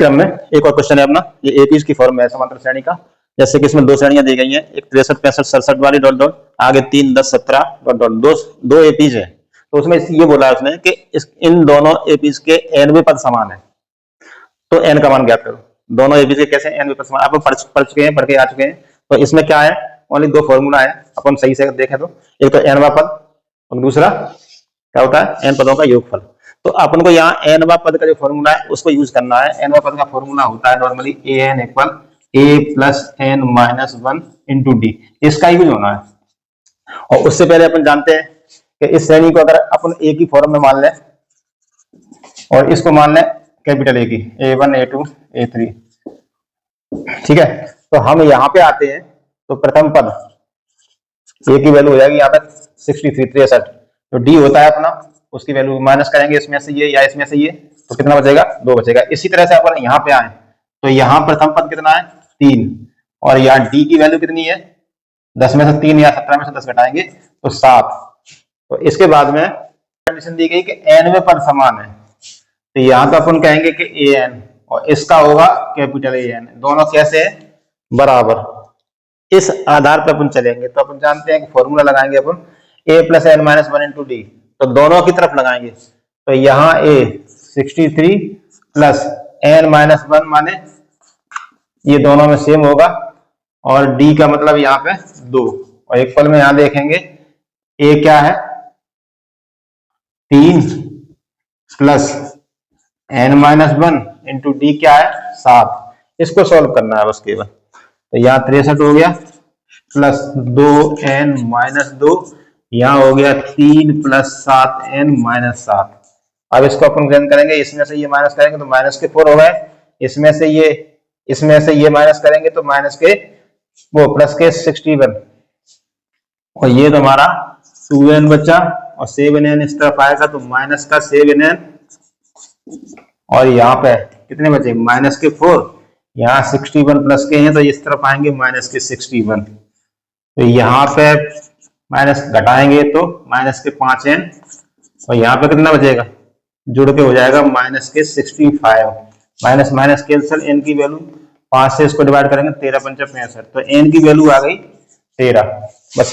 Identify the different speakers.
Speaker 1: क्रम में एक और क्वेश्चन है अपना, ये एपीज की फॉर्म है समांतर श्रेणी का। जैसे कि इसमें दो श्रेणियां दी गई हैं, एक 63 65 67 वाली डॉट डॉट, आगे 3 10 17 डॉट डॉट, दो एपीज है। तो उसमें ये बोला है उसने कि इन दोनों एपीज के एनवे पद समान है, तो एन का मान ज्ञात करो। दोनों एपीज के कैसे एनवे पद समान, आप पढ़ चुके हैं, पढ़ के आ चुके हैं। तो इसमें क्या है, ओनली दो फॉर्मूला है, अपन सही से देखें तो एक तो एनवा पद और दूसरा क्या होता है, एन पदों का योगफल। तो अपन को यहाँ एनवा पद का जो फॉर्मूला है उसको यूज करना है। एनवा पद का फॉर्मूला होता है normally A N equal A plus N minus 1 into D, इसका यूज होना है। और उससे पहले अपन जानते हैं कि इस श्रेणी को अगर अपन ए की फॉर्म में मान लें और इसको मान लें कैपिटल ए की, A1 A2 A3, ठीक है। तो हम यहाँ पे आते हैं तो प्रथम पद ए की वैल्यू हो जाएगी यहाँ पे 63 तो डी होता है अपना, उसकी वैल्यू माइनस करेंगे इसमें से ये या इसमें से ये, तो कितना बचेगा, 2 बचेगा। इसी तरह से अपन यहाँ पे आए तो यहाँ प्रथम पद कितना है, 3, और यहाँ डी की वैल्यू कितनी है, 10 में से 3 या 17 में से 10 घटाएंगे तो 7। तो इसके बाद में कंडीशन दी गई कि एनवे पद समान है, तो यहाँ तो अपन कहेंगे कि ए एन और इसका होगा कैपिटल ए एन, दोनों कैसे है, बराबर। इस आधार पर अपन चलेंगे तो अपन जानते हैं कि फॉर्मूला लगाएंगे अपन A plus N minus 1 into D, तो दोनों की तरफ लगाएंगे। तो यहाँ ए 63 प्लस एन माइनस 1 माने ये दोनों में सेम होगा, और डी का मतलब यहाँ पे 2, और एक पल में यहाँ देखेंगे ए क्या है 3 plus N minus 1 into d क्या है 7। इसको सॉल्व करना है बस केवल। तो यहाँ 63 हो गया प्लस 2n माइनस 2, यहाँ हो गया 3 प्लस 7n माइनस 7। अब इसको अपन ग्रहण करेंगे, इसमें से ये माइनस करेंगे तो माइनस के 4 हो गए, इसमें से ये माइनस करेंगे तो माइनस के वो प्लस के 61, और ये तो हमारा 2n बचा, और 7n इस तरफ आएगा तो माइनस का 7n, और यहाँ पे कितने बचे माइनस के 4, यहाँ 61 प्लस के हैं तो इस तरफ आएंगे माइनस के 61, तो यहाँ पे माइनस घटाएंगे तो माइनस के 5n, और यहाँ पे कितना बचेगा, जुड़ के हो जाएगा माइनस के 65। माइनस माइनस कैंसिल, n की वैल्यू 5 से इसको डिवाइड करेंगे 13 पंचा 65, तो n की वैल्यू आ गई 13। बस